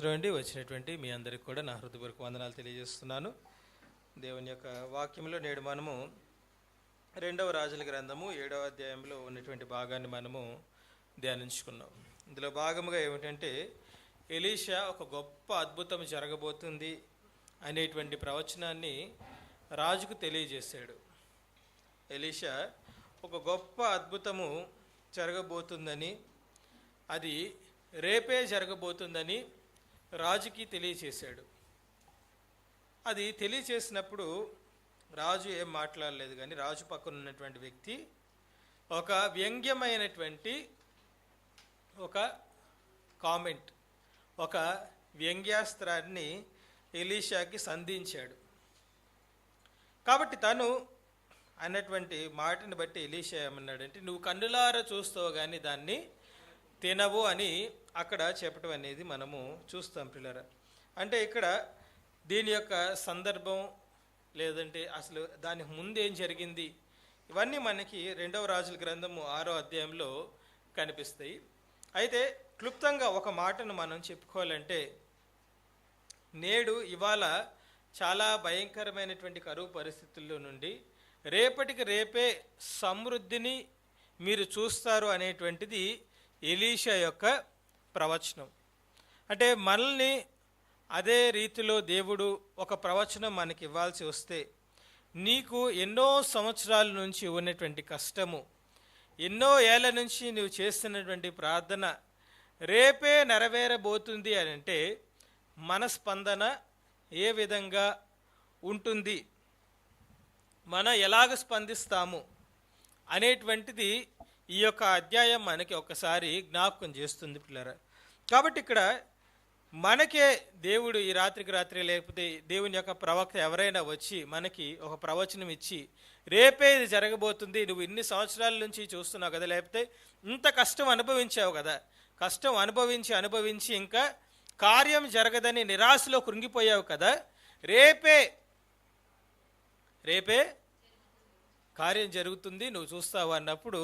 స్తోత్రం అండి. వచ్చినటువంటి మీ అందరికి కూడా నా హృదయపూర్వక వందనాలు తెలియజేస్తున్నాను. దేవుని యొక్క వాక్యంలో నేడు మనము 2వ రాజుల గ్రంథము 7వ అధ్యాయంలో ఉన్నటువంటి భాగాన్ని మనము ధ్యానించుకున్నాం. ఇందులో భాగముగా ఏమిటంటే ఎలీషా ఒక గొప్ప అద్భుతం జరగబోతుంది అనేటువంటి ప్రవచనాన్ని రాజుకు తెలియజేశాడు. ఎలీషా ఒక గొప్ప అద్భుతము జరగబోతుందని, అది రేపే జరగబోతుందని రాజుకి తెలియచేశాడు. అది తెలియచేసినప్పుడు రాజు ఏం మాట్లాడలేదు, కానీ రాజు పక్కన ఉన్నటువంటి వ్యక్తి ఒక వ్యంగ్యమైనటువంటి ఒక కామెంట్, ఒక వ్యంగ్యాస్త్రాన్ని ఎలీషాకి సంధించాడు. కాబట్టి తను అన్నటువంటి మాటని బట్టి ఎలీషా ఏమన్నాడంటే, నువ్వు కన్నులారా చూస్తావు కానీ దాన్ని తినవు అని అక్కడ చెప్పడం అనేది మనము చూస్తాం పిల్లరా. అంటే ఇక్కడ దీని యొక్క సందర్భం లేదంటే అసలు దానికి ముందు ఏం జరిగింది, ఇవన్నీ మనకి 2వ రాజుల గ్రంథము 6వ అధ్యాయంలో కనిపిస్తాయి. అయితే క్లుప్తంగా ఒక మాటను మనం చెప్పుకోవాలంటే, నేడు ఇవాళ చాలా భయంకరమైనటువంటి కరువు పరిస్థితుల్లో నుండి రేపటికి రేపే సమృద్ధిని మీరు చూస్తారు అనేటువంటిది ఎలీషా యొక్క ప్రవచనం. అంటే మనల్ని అదే రీతిలో దేవుడు ఒక ప్రవచనం మనకి ఇవ్వాల్సి వస్తే, నీకు ఎన్నో సంవత్సరాల నుంచి ఉన్నటువంటి కష్టము, ఎన్నో ఏళ్ల నుంచి నువ్వు చేస్తున్నటువంటి ప్రార్థన రేపే నెరవేరబోతుంది అని అంటే మన స్పందన ఏ విధంగా ఉంటుంది, మనం ఎలాగ స్పందిస్తాము అనేటువంటిది ఈ యొక్క అధ్యాయం మనకి ఒకసారి జ్ఞాపకం చేస్తుంది పిల్లరా. కాబట్టి ఇక్కడ మనకే దేవుడు ఈ రాత్రికి రాత్రి లేకపోతే దేవుని యొక్క ప్రవక్త ఎవరైనా వచ్చి మనకి ఒక ప్రవచనం ఇచ్చి, రేపే ఇది జరగబోతుంది, నువ్వు ఇన్ని సంవత్సరాల నుంచి చూస్తున్నావు కదా, లేకపోతే ఇంత కష్టం అనుభవించావు కదా, కష్టం అనుభవించి ఇంకా కార్యం జరగదని నిరాశలో కృంగిపోయావు కదా, రేపే కార్యం జరుగుతుంది నువ్వు చూస్తావు అన్నప్పుడు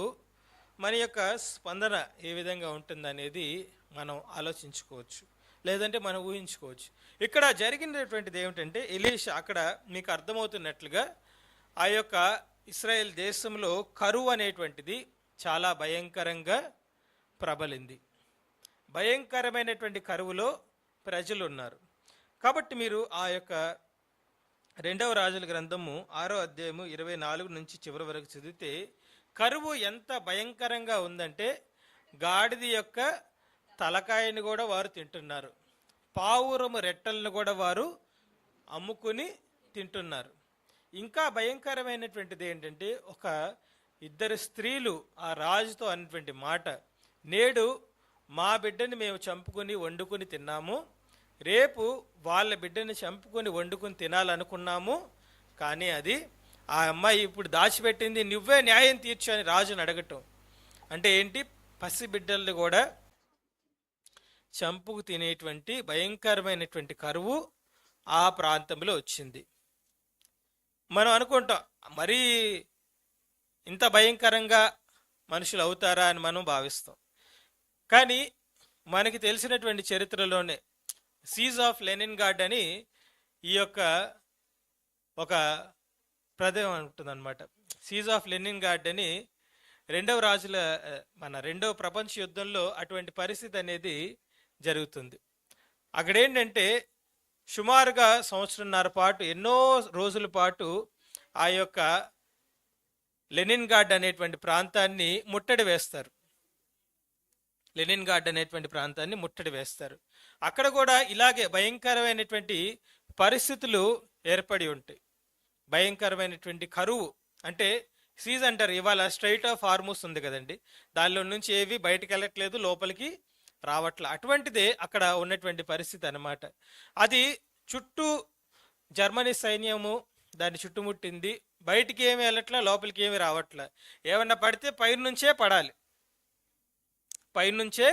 మన యొక్క స్పందన ఏ విధంగా ఉంటుందనేది మనం ఆలోచించుకోవచ్చు, లేదంటే మనం ఊహించుకోవచ్చు. ఇక్కడ జరిగినటువంటిది ఏమిటంటే, ఎలీషా అక్కడ మీకు అర్థమవుతున్నట్లుగా ఆ యొక్క ఇశ్రాయేల్ దేశంలో కరువు అనేటువంటిది చాలా భయంకరంగా ప్రబలింది. భయంకరమైనటువంటి కరువులో ప్రజలు ఉన్నారు. కాబట్టి మీరు ఆ యొక్క 2వ రాజుల గ్రంథము 6వ అధ్యాయము 24 నుంచి చివరి వరకు చదివితే, కరువు ఎంత భయంకరంగా ఉందంటే గాడిద యొక్క తలకాయని కూడా వారు తింటున్నారు, పావురము రెట్టలను కూడా వారు అమ్ముకుని తింటున్నారు. ఇంకా భయంకరమైనటువంటిది ఏంటంటే, ఒక ఇద్దరు స్త్రీలు ఆ రాజుతో అన్నటువంటి మాట, నేడు మా బిడ్డని మేము చంపుకొని వండుకొని తిన్నాము, రేపు వాళ్ళ బిడ్డని చంపుకొని వండుకొని తినాలనుకున్నాము, కానీ అది ఆ అమ్మాయి ఇప్పుడు దాచిపెట్టింది, నువ్వే న్యాయం తీర్చు అని రాజుని అడగటం. అంటే ఏంటి, పసిబిడ్డల్ని కూడా చంపుకు తినేటువంటి భయంకరమైనటువంటి కరువు ఆ ప్రాంతంలో వచ్చింది. మనం అనుకుంటాం మరీ ఇంత భయంకరంగా మనుషులు అవుతారా అని మనం భావిస్తాం. కానీ మనకి తెలిసినటువంటి చరిత్రలోనే సీజ్ ఆఫ్ లెనిన్గ్రాడ్ అని ఈ యొక్క ఒక ప్రదేశం ఉంటుందన్నమాట. సీజ్ ఆఫ్ లెనిన్గ్రాడ్ అని రెండవ ప్రపంచ యుద్ధంలో అటువంటి పరిస్థితి అనేది జరుగుతుంది. అక్కడేంటంటే సుమారుగా సంవత్సరంన్నర పాటు, ఎన్నో రోజుల పాటు ఆ యొక్క లెనిన్గ్రాడ్ అనేటువంటి ప్రాంతాన్ని ముట్టడి వేస్తారు. అక్కడ కూడా ఇలాగే భయంకరమైనటువంటి పరిస్థితులు ఏర్పడి ఉంటాయి. భయంకరమైనటువంటి కరువు అంటే సీజ్ అంటారు. ఇవాళ స్ట్రైట్ ఆఫ్ హార్మూస్ ఉంది కదండి, దానిలో నుంచి ఏవి బయటకు వెళ్ళట్లేదు, లోపలికి రావట్లే. అటువంటిదే అక్కడ ఉన్నటువంటి పరిస్థితి అన్నమాట. అది చుట్టూ జర్మనీ సైన్యము దాన్ని చుట్టుముట్టింది, బయటికి ఏమి వెళ్ళట్లే, లోపలికి ఏమి రావట్లే. ఏమన్నా పడితే పైనుంచే పడాలి, పైనుంచే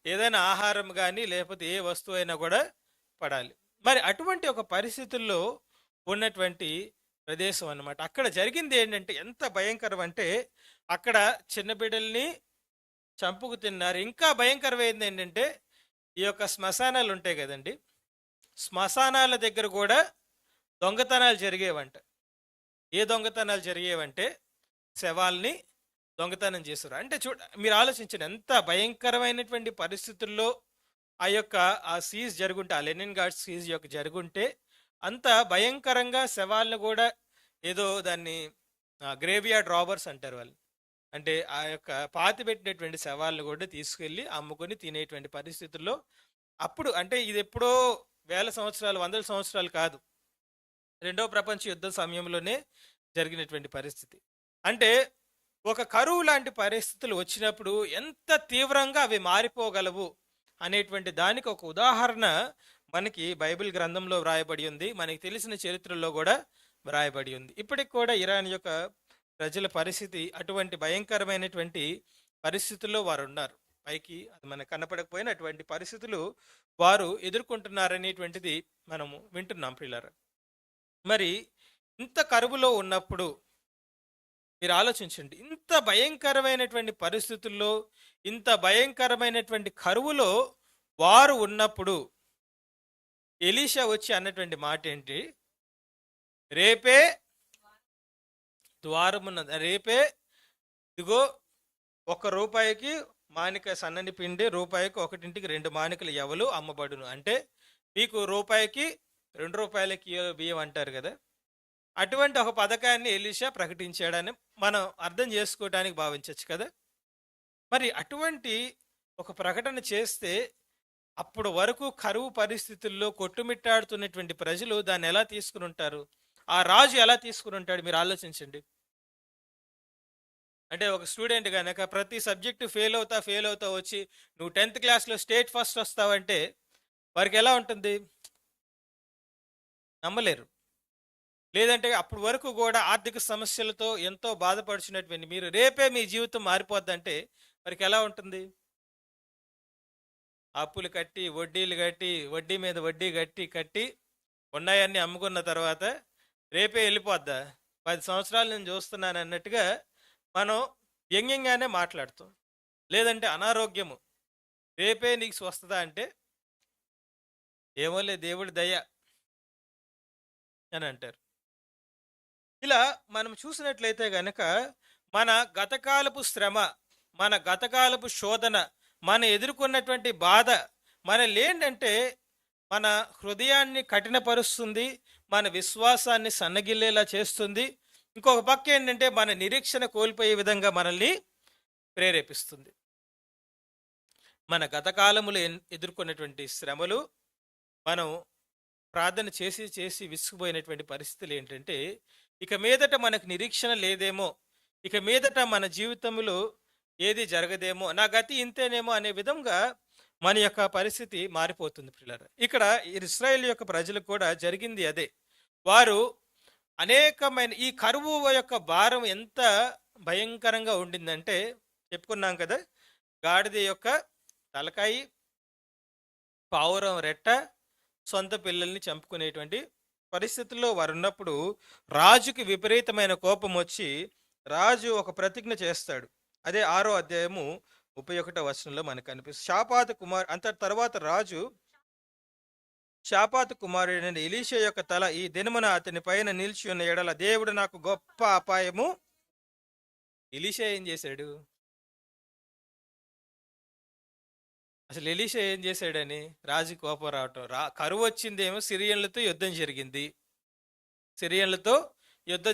ఏదైనా ఆహారం కానీ లేకపోతే ఏ వస్తువు అయినా కూడా పడాలి. మరి అటువంటి ఒక పరిస్థితుల్లో ఉన్నటువంటి ప్రదేశం అన్నమాట. అక్కడ జరిగింది ఏంటంటే ఎంత భయంకరం అంటే, అక్కడ చిన్న బిడ్డల్ని చంపుకు తిన్నారు. ఇంకా భయంకరమైంది ఏంటంటే, ఈ యొక్క శ్మశానాలు ఉంటాయి కదండి, శ్మశానాల దగ్గర కూడా దొంగతనాలు జరిగేవంట. ఏ దొంగతనాలు జరిగేవంటే శవాల్ని దొంగతనం చేశారు. అంటే మీరు ఆలోచించండి, ఎంత భయంకరమైనటువంటి పరిస్థితుల్లో ఆ సీజ్ జరుగుంటే, ఆ లెనిన్ గార్డ్ సీజ్ యొక్క జరుగుంటే, అంత భయంకరంగా శవాలను కూడా ఏదో దాన్ని గ్రేవ్ యార్డ్ రాబర్స్ అంటారు వాళ్ళు. అంటే ఆ యొక్క పాతి పెట్టినటువంటి శవాలను కూడా తీసుకెళ్ళి అమ్ముకొని తినేటువంటి పరిస్థితుల్లో, అప్పుడు అంటే ఇది ఎప్పుడో వేల సంవత్సరాలు, వందల సంవత్సరాలు కాదు, రెండవ ప్రపంచ యుద్ధం సమయంలోనే జరిగినటువంటి పరిస్థితి. అంటే ఒక కరువు లాంటి పరిస్థితులు వచ్చినప్పుడు ఎంత తీవ్రంగా అవి మారిపోగలవు అనేటువంటి దానికి ఒక ఉదాహరణ మనకి బైబిల్ గ్రంథంలో వ్రాయబడి ఉంది, మనకి తెలిసిన చరిత్రలో కూడా వ్రాయబడి ఉంది. ఇప్పటికి కూడా ఇరాన్ యొక్క ప్రజల పరిస్థితి అటువంటి భయంకరమైనటువంటి పరిస్థితుల్లో వారు ఉన్నారు. పైకి అది మనకు కనపడకపోయినా అటువంటి పరిస్థితులు వారు ఎదుర్కొంటున్నారనేటువంటిది మనము వింటున్నాం పిల్లలు. మరి ఇంత కరువులో ఉన్నప్పుడు మీరు ఆలోచించండి, ఇంత భయంకరమైనటువంటి పరిస్థితుల్లో, ఇంత భయంకరమైనటువంటి కరువులో వారు ఉన్నప్పుడు ఎలీషా వచ్చి అన్నటువంటి మాట ఏంటి? రేపే ద్వారమున్న, రేపే ఇదిగో 1 రూపాయికి మానిక సన్నని పిండి, రూపాయికి 1 మానికలు ఎవలు అమ్మబడును. అంటే మీకు రూపాయికి 2 రూపాయలకి బియ్యం అంటారు కదా, అటువంటి ఒక పథకాన్ని ఎలీషా ప్రకటించాడని మనం అర్థం చేసుకోవడానికి భావించవచ్చు కదా. మరి అటువంటి ఒక ప్రకటన చేస్తే అప్పుడు వరకు కరువు పరిస్థితుల్లో కొట్టుమిట్టాడుతున్నటువంటి ప్రజలు దాన్ని ఎలా తీసుకుని ఉంటారు? ఆ రాజు ఎలా తీసుకుని ఉంటాడు? మీరు ఆలోచించండి. అంటే ఒక స్టూడెంట్ కనుక ప్రతి సబ్జెక్టు ఫెయిల్ అవుతా వచ్చి నువ్వు 10th క్లాస్లో స్టేట్ ఫస్ట్ వస్తావంటే వారికి ఎలా ఉంటుంది? నమ్మలేరు. లేదంటే అప్పటి వరకు కూడా ఆర్థిక సమస్యలతో ఎంతో బాధపడుచున్నటువంటి మీరు రేపే మీ జీవితం మారిపోద్దంటే వారికి ఎలా ఉంటుంది? అప్పులు కట్టి, వడ్డీలు కట్టి, వడ్డీ మీద వడ్డీ కట్టి ఉన్నాయన్నీ అమ్ముకున్న తర్వాత రేపే వెళ్ళిపోద్దా? 10 సంవత్సరాలు నేను చూస్తున్నాను అన్నట్టుగా మనం వ్యంగ్యంగానే మాట్లాడుతాం. లేదంటే అనారోగ్యము, రేపే నీకు స్వస్థత అంటే ఏమోలే దేవుడి దయ అని అంటారు. ఇలా మనం చూసినట్లయితే గనక మన గతకాలపు శ్రమ, మన గతకాలపు శోధన, మన ఎదుర్కొన్నటువంటి బాధ మనలేంటంటే మన హృదయాన్ని కఠినపరుస్తుంది, మన విశ్వాసాన్ని సన్నగిల్లేలా చేస్తుంది. ఇంకొక పక్క ఏంటంటే మన నిరీక్షణ కోల్పోయే విధంగా మనల్ని ప్రేరేపిస్తుంది. మన గతకాలములు ఎదుర్కొన్నటువంటి శ్రమలు, మనం ప్రార్థన చేసి విసుగుపోయినటువంటి పరిస్థితులు ఏంటంటే ఇక మీదట మనకు నిరీక్షణ లేదేమో, ఇక మీదట మన జీవితంలో ఏది జరగదేమో, నా గతి ఇంతేనేమో అనే విధంగా మన యొక్క పరిస్థితి మారిపోతుంది పిల్లలు. ఇక్కడ ఇశ్రాయేలు యొక్క ప్రజలకు కూడా జరిగింది అదే. వారు అనేకమైన ఈ కరువు యొక్క భారం ఎంత భయంకరంగా ఉండిందంటే చెప్పుకున్నాం కదా, గాడిద యొక్క తలకాయి, పావురం రెట్ట, సొంత పిల్లల్ని చంపుకునేటువంటి పరిస్థితుల్లో వారు ఉన్నప్పుడు రాజుకి విపరీతమైన కోపం వచ్చి రాజు ఒక ప్రతిజ్ఞ చేస్తాడు. అదే 6వ అధ్యాయము 31వ వచనంలో మనకు కనిపిస్తుంది. అంత తర్వాత రాజు షాపాతు కుమారుడైన ఎలీషా యొక్క తల ఈ దినమున అతని పైన నిలిచి ఉన్న ఎడల దేవుడు నాకు గొప్ప అపాయము. ఎలీషా ఏం చేశాడు? అసలు ఎలీషా ఏం చేశాడని రాజు కోపం రావటం, కరువు వచ్చిందేమో, సిరియన్లతో యుద్ధం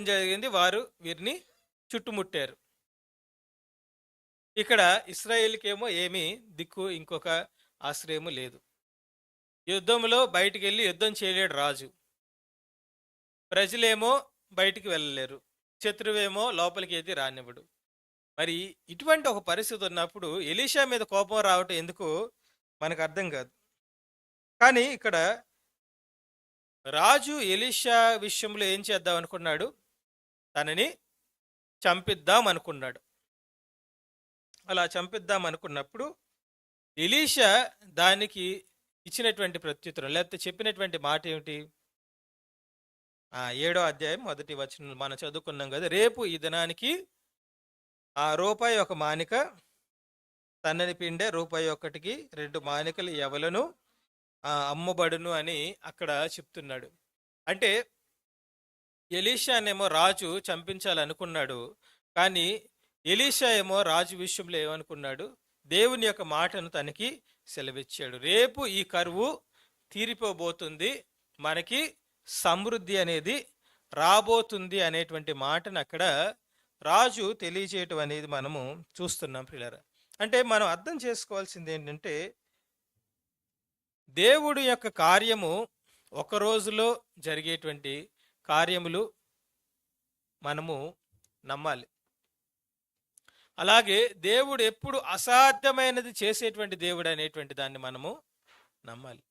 జరిగింది, వారు వీరిని చుట్టుముట్టారు. ఇక్కడ ఇశ్రాయేలుకేమో ఏమీ దిక్కు, ఇంకొక ఆశ్రయము లేదు. యుద్ధంలో బయటికి వెళ్ళి యుద్ధం చేయలేడు రాజు, ప్రజలేమో బయటికి వెళ్ళలేరు, శత్రువేమో లోపలికి ఏది రానివ్వడు. మరి ఇటువంటి ఒక పరిస్థితి ఉన్నప్పుడు ఎలీషా మీద కోపం రావటం ఎందుకు మనకు అర్థం కాదు. కానీ ఇక్కడ రాజు ఎలీషా విషయంలో ఏం చేద్దాం అనుకున్నాడు? తనని చంపిద్దాం అనుకున్నాడు. అలా చంపిద్దాం అనుకున్నప్పుడు ఎలీషా దానికి ఇచ్చినటువంటి ప్రత్యుత్తరం, లేకపోతే చెప్పినటువంటి మాట ఏమిటి? 7వ అధ్యాయం 1వ వచనం మనం చదువుకున్నాం కదా, రేపు ఈ దినానికి రూపాయి 1 మానిక, తన్నని పిండే రూపాయి ఒక్కటికి 2 మానికలు ఎవలను అమ్మబడును అని అక్కడ చెప్తున్నాడు. అంటే ఎలీషానేమో రాజు చంపించాలనుకున్నాడు. కానీ ఎలీషా ఏమో రాజు విషయంలో ఏమనుకున్నాడు, దేవుని యొక్క మాటను తనకి సెలవిచ్చాడు. రేపు ఈ కరువు తీరిపోబోతుంది, మనకి సమృద్ధి అనేది రాబోతుంది అనేటువంటి మాటను అక్కడ రాజు తెలియజేయటం అనేది మనము చూస్తున్నాం ప్రియులారా. అంటే మనం అర్థం చేసుకోవాల్సింది ఏంటంటే, దేవుడి యొక్క కార్యము ఒక రోజులో జరిగేటువంటి కార్యములు మనము నమ్మాలి. అలాగే దేవుడు ఎప్పుడు అసాధ్యమైనది చేసేటువంటి దేవుడు అనేటువంటి దాన్ని మనము నమ్మాలి.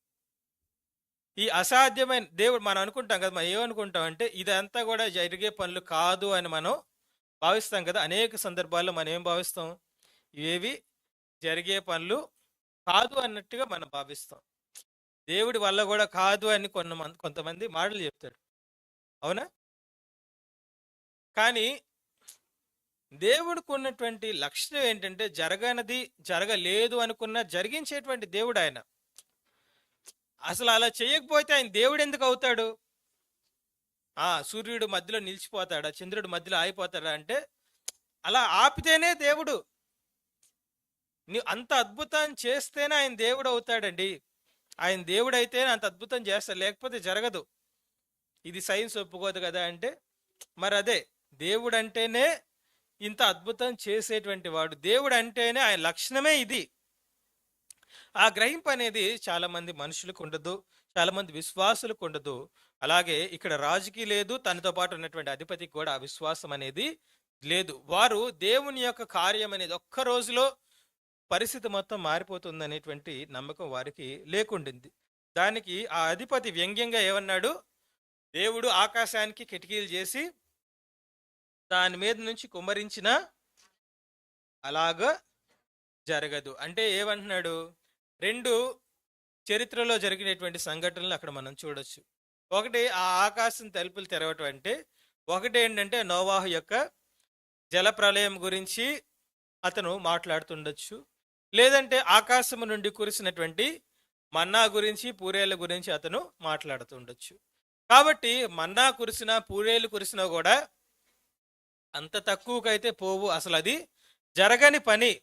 ఈ అసాధ్యమైన దేవుడు మనం అనుకుంటాం కదా, మనం ఏమనుకుంటాం అంటే ఇదంతా కూడా జరిగే పనులు కాదు అని మనం భావిస్తాం కదా. అనేక సందర్భాల్లో మనం ఏం భావిస్తాం, ఇవేవి జరిగే పనులు కాదు అన్నట్టుగా మనం భావిస్తాం. దేవుడి వల్ల కూడా కాదు అని కొంతమంది మాటలు చెప్తాడు, అవునా? కానీ దేవుడికి ఉన్నటువంటి లక్షణం ఏంటంటే, జరగనది జరగలేదు అనుకున్న జరిగించేటువంటి దేవుడు ఆయన. అసలు అలా చేయకపోతే ఆయన దేవుడు ఎందుకు అవుతాడు? సూర్యుడు మధ్యలో నిలిచిపోతాడా, చంద్రుడు మధ్యలో ఆగిపోతాడా అంటే అలా ఆపితేనే దేవుడు. నీవు అంత అద్భుతం చేస్తేనే ఆయన దేవుడు అవుతాడండి. ఆయన దేవుడు అయితేనే అంత అద్భుతం చేస్తాడు, లేకపోతే జరగదు. ఇది సైన్స్ ఒప్పుకోదు కదా అంటే, మరి అదే దేవుడు అంటేనే ఇంత అద్భుతం చేసేటువంటి వాడు, దేవుడు అంటేనే ఆయన లక్షణమే ఇది. ఆ గ్రహింపు అనేది చాలా మంది మనుషులకు ఉండదు, చాలా మంది విశ్వాసులకు ఉండదు. అలాగే ఇక్కడ రాజుకి లేదు, తనతో పాటు ఉన్నటువంటి అధిపతికి కూడా ఆ విశ్వాసం అనేది లేదు. వారు దేవుని యొక్క కార్యం అనేది ఒక్క రోజులో పరిస్థితి మొత్తం మారిపోతుంది అనేటువంటి నమ్మకం వారికి లేకుండింది. దానికి ఆ అధిపతి వ్యంగ్యంగా ఏమన్నాడు, దేవుడు ఆకాశానికి కిటికీలు చేసి దాని మీద నుంచి కుమ్మరించిన అలాగా జరగదు అంటే ఏమంటున్నాడు? 2 చరిత్రలో జరిగినటువంటి సంఘటనలు అక్కడ మనం చూడొచ్చు. ఒకటి, ఆ ఆకాశం తలుపులు తెరవటం అంటే, ఒకటి ఏంటంటే నోవాహు యొక్క జల ప్రళయం గురించి అతను మాట్లాడుతుండొచ్చు, లేదంటే ఆకాశము నుండి కురిసినటువంటి మన్నా గురించి, పూరేళ్ళ గురించి అతను మాట్లాడుతుండొచ్చు. కాబట్టి మన్నా కురిసినా పూరేళ్ళు కురిసినా కూడా అంత తక్కువకైతే పోవు, అసలు అది జరగని పని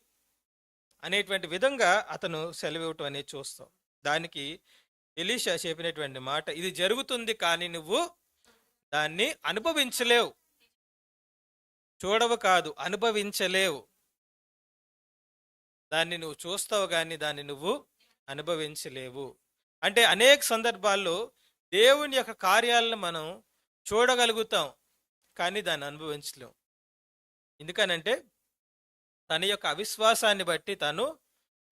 అనేటువంటి విధంగా అతను సెలవివ్వటం అనేది చూస్తాం. దానికి ఎలీషా చెప్పినటువంటి మాట, ఇది జరుగుతుంది కానీ నువ్వు దాన్ని అనుభవించలేవు, చూడవు కాదు అనుభవించలేవు. దాన్ని నువ్వు చూస్తావు కానీ దాన్ని నువ్వు అనుభవించలేవు. అంటే అనేక సందర్భాల్లో దేవుని యొక్క కార్యాలను మనం చూడగలుగుతాం కానీ దాన్ని అనుభవించలేం. ఎందుకనంటే తన యొక్క అవిశ్వాసాన్ని బట్టి తను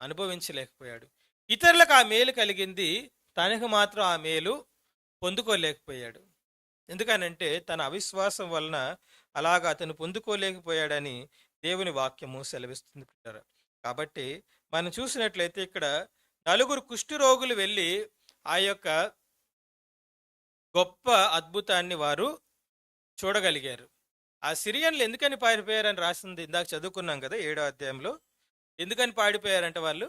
అనుభవించలేకపోయాడు. ఇతరులకు ఆ మేలు కలిగింది, తనకు మాత్రం ఆ మేలు పొందుకోలేకపోయాడు. ఎందుకనంటే తన అవిశ్వాసం వలన అలాగా అతను పొందుకోలేకపోయాడని దేవుని వాక్యము సెలవిస్తుంది. కాబట్టి మనం చూసినట్లయితే ఇక్కడ 4 కుష్ఠరోగులు వెళ్ళి ఆ యొక్క గొప్ప అద్భుతాన్ని వారు చూడగలిగారు. ఆ సిరియన్లు ఎందుకని పారిపోయారని రాసింది ఇందాక చదువుకున్నాం కదా 7వ అధ్యాయంలో. ఎందుకని పాడిపోయారంటే, వాళ్ళు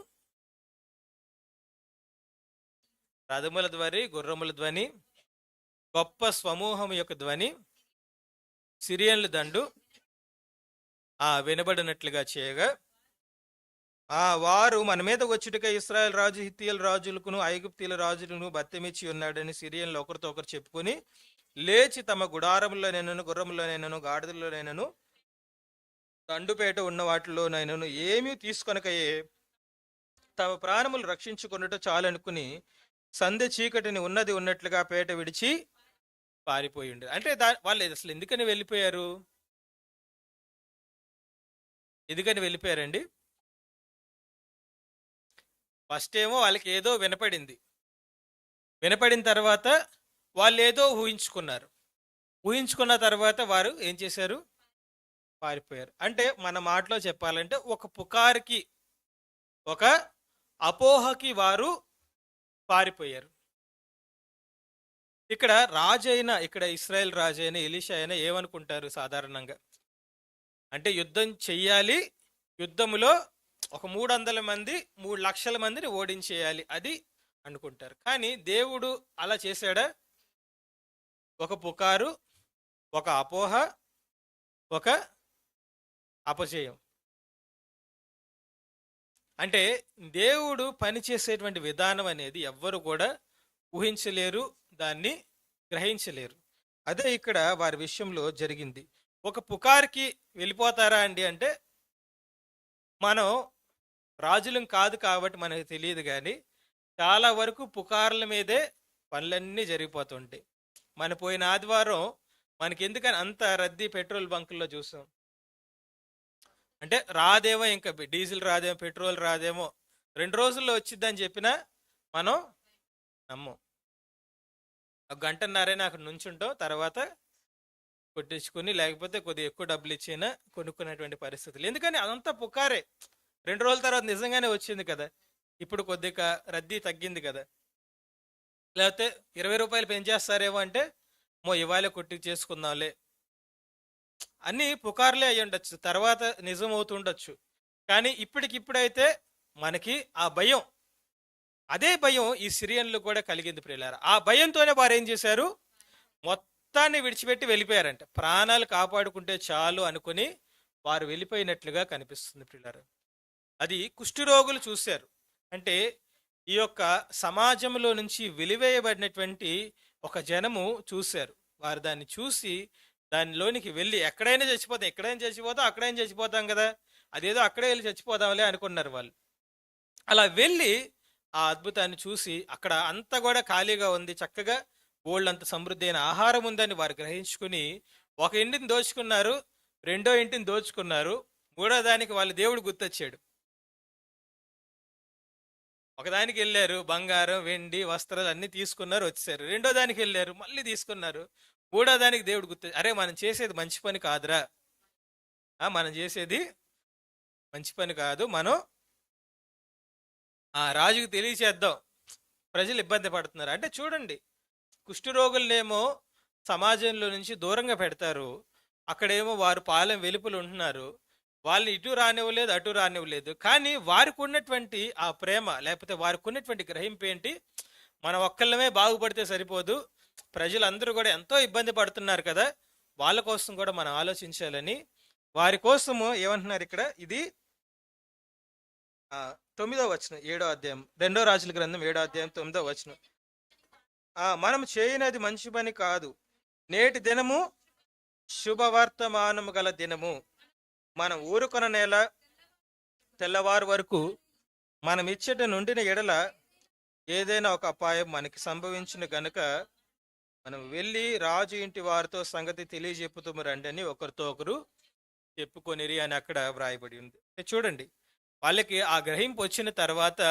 రథముల ధ్వని, గుర్రముల ధ్వని, గొప్ప సమూహం యొక్క ధ్వని, సిరియన్ల దండు వినబడినట్లుగా చేయగా వారు మన మీద వచ్చుటకై ఇశ్రాయేల్ రాజు హిత్తీయుల రాజులకును ఐగుప్తీయుల రాజులను బత్తెమిచ్చి ఉన్నాడని సిరియన్లు ఒకరితో ఒకరు చెప్పుకొని లేచి తమ గుడారంలోనైనను, గుర్రములోనైనను, గాడిదల్లోనైనను, దండుపేట ఉన్న వాటిలోనైనను ఏమీ తీసుకొనకయే తమ ప్రాణములు రక్షించుకున్నట్టు చాలనుకుని సంధ్య చీకటిని ఉన్నది ఉన్నట్లుగా పేట విడిచి పారిపోయి ఉండేది. అంటే వాళ్ళు అసలు ఎందుకని వెళ్ళిపోయారు? ఎందుకని వెళ్ళిపోయారండి? ఫస్ట్ ఏమో వాళ్ళకి ఏదో వినపడింది, వినపడిన తర్వాత వాళ్ళు ఏదో ఊహించుకున్నారు, ఊహించుకున్న తర్వాత వారు ఏం చేశారు? పారిపోయారు. అంటే మన మాటలో చెప్పాలంటే ఒక పుకారికి, ఒక అపోహకి వారు పారిపోయారు. ఇక్కడ రాజైన, ఇక్కడ ఇశ్రాయేల్ రాజైన ఎలీషా అయినా ఏమనుకుంటారు సాధారణంగా అంటే, యుద్ధం చెయ్యాలి, యుద్ధములో ఒక 300 మంది 3 లక్షల మందిని ఓడించేయాలి అది అనుకుంటారు. కానీ దేవుడు అలా చేశాడా? ఒక పుకారు, ఒక అపోహ, ఒక అపజయం. అంటే దేవుడు పనిచేసేటువంటి విధానం అనేది ఎవ్వరు కూడా ఊహించలేరు, దాన్ని గ్రహించలేరు. అదే ఇక్కడ వారి విషయంలో జరిగింది. ఒక పుకార్కి వెళ్ళిపోతారా అండి అంటే, మనం రాజులం కాదు కాబట్టి మనకు తెలియదు, కానీ చాలా వరకు పుకార్ల మీదే పనులన్నీ జరిగిపోతుంటాయి. మన పోయిన ఆదివారం మనకి ఎందుకని అంత రద్దీ పెట్రోల్ బంకుల్లో చూసాం అంటే, రాదేమో, ఇంకా డీజిల్ రాదేమో, పెట్రోల్ రాదేమో, 2 రోజుల్లో వచ్చిద్దని చెప్పినా మనం నమ్మం. ఒక గంటన్నరైనా అక్కడ నుంచుంటాం, తర్వాత కొట్టించుకుని లేకపోతే కొద్దిగా ఎక్కువ డబ్బులు ఇచ్చినా కొనుక్కునేటువంటి పరిస్థితులు. ఎందుకని అదంతా పుకారే. 2 రోజుల తర్వాత నిజంగానే వచ్చింది కదా, ఇప్పుడు కొద్దిగా రద్దీ తగ్గింది కదా, లేకపోతే 20 రూపాయలు పెంచేస్తారేమో అంటే ఇవాళ కొట్టి చేసుకుందాంలే, అన్నీ పుకార్లే అయ్యి ఉండొచ్చు, తర్వాత నిజం అవుతుండొచ్చు. కానీ ఇప్పటికిప్పుడైతే మనకి ఆ భయం, అదే భయం ఈ సిరియన్లు కూడా కలిగింది ప్రియులారా. ఆ భయంతోనే వారు ఏం చేశారు? మొత్తాన్ని విడిచిపెట్టి వెళ్ళిపోయారంట. ప్రాణాలు కాపాడుకుంటే చాలు అనుకుని వారు వెళ్ళిపోయినట్లుగా కనిపిస్తుంది ప్రియులారా. అది కుష్ఠరోగులు చూశారు. అంటే ఈ యొక్క సమాజంలో నుంచి వెలివేయబడినటువంటి ఒక జనము చూశారు. వారు దాన్ని చూసి దానిలోనికి వెళ్ళి ఎక్కడైనా చచ్చిపోతాం అక్కడైనా చచ్చిపోతాం కదా, అదేదో అక్కడే వెళ్ళి చచ్చిపోదాంలే అనుకున్నారు వాళ్ళు. అలా వెళ్ళి ఆ అద్భుతాన్ని చూసి అక్కడ అంతా కూడా ఖాళీగా ఉంది, చక్కగా బోళ్ళంత సమృద్ధి అయిన ఆహారం ఉందని వారు గ్రహించుకుని ఒక ఇంటిని దోచుకున్నారు, 2వ ఇంటిని దోచుకున్నారు, 3వ దానికి వాళ్ళ దేవుడు గుర్తొచ్చాడు. ఒకదానికి వెళ్ళారు, బంగారం వెండి వస్త్రాలు అన్ని తీసుకున్నారు, వచ్చేసారు. 2వ దానికి వెళ్ళారు, మళ్ళీ తీసుకున్నారు. 3వ దానికి దేవుడు గుర్తు, అరే మనం చేసేది మంచి పని కాదురా, మనం చేసేది మంచి పని కాదు, మనం ఆ రాజుకు తెలియచేద్దాం, ప్రజలు ఇబ్బంది పడుతున్నారు అంటే. చూడండి, కుష్ఠరోగులనేమో సమాజంలో నుంచి దూరంగా పెడతారు, అక్కడేమో వారు పాలెం వెలుపలు ఉంటున్నారు, వాళ్ళని ఇటు రానివ్వలేదు అటు రానివ్వలేదు. కానీ వారికి ఉన్నటువంటి ఆ ప్రేమ, లేకపోతే వారికి ఉన్నటువంటి గ్రహింపు ఏంటి? మనం ఒక్కళ్ళమే బాగుపడితే సరిపోదు, ప్రజలందరూ కూడా ఎంతో ఇబ్బంది పడుతున్నారు కదా, వాళ్ళ కోసం కూడా మనం ఆలోచించాలని వారి కోసము ఏమంటున్నారు ఇక్కడ? ఇది 9వ వచనం, 7వ అధ్యాయం, 2వ రాజుల గ్రంథం 7వ అధ్యాయం 9వ వచనం. మనం చేయనది మంచి పని కాదు, నేటి దినము శుభవర్తమానము గల దినము, మనం ఊరుకొన నేల తెల్లవారు వరకు మనం ఇచ్చట నుండిన ఎడల ఏదైనా ఒక అపాయం మనకి సంభవించిన గనుక మనం వెళ్ళి రాజు ఇంటి వారితో సంగతి తెలియజెప్పుతాము రండి అని ఒకరితో ఒకరు చెప్పుకొనిరి అని అక్కడ వ్రాయబడి ఉంది. చూడండి, వాళ్ళకి ఆ గ్రహింపు వచ్చిన తర్వాత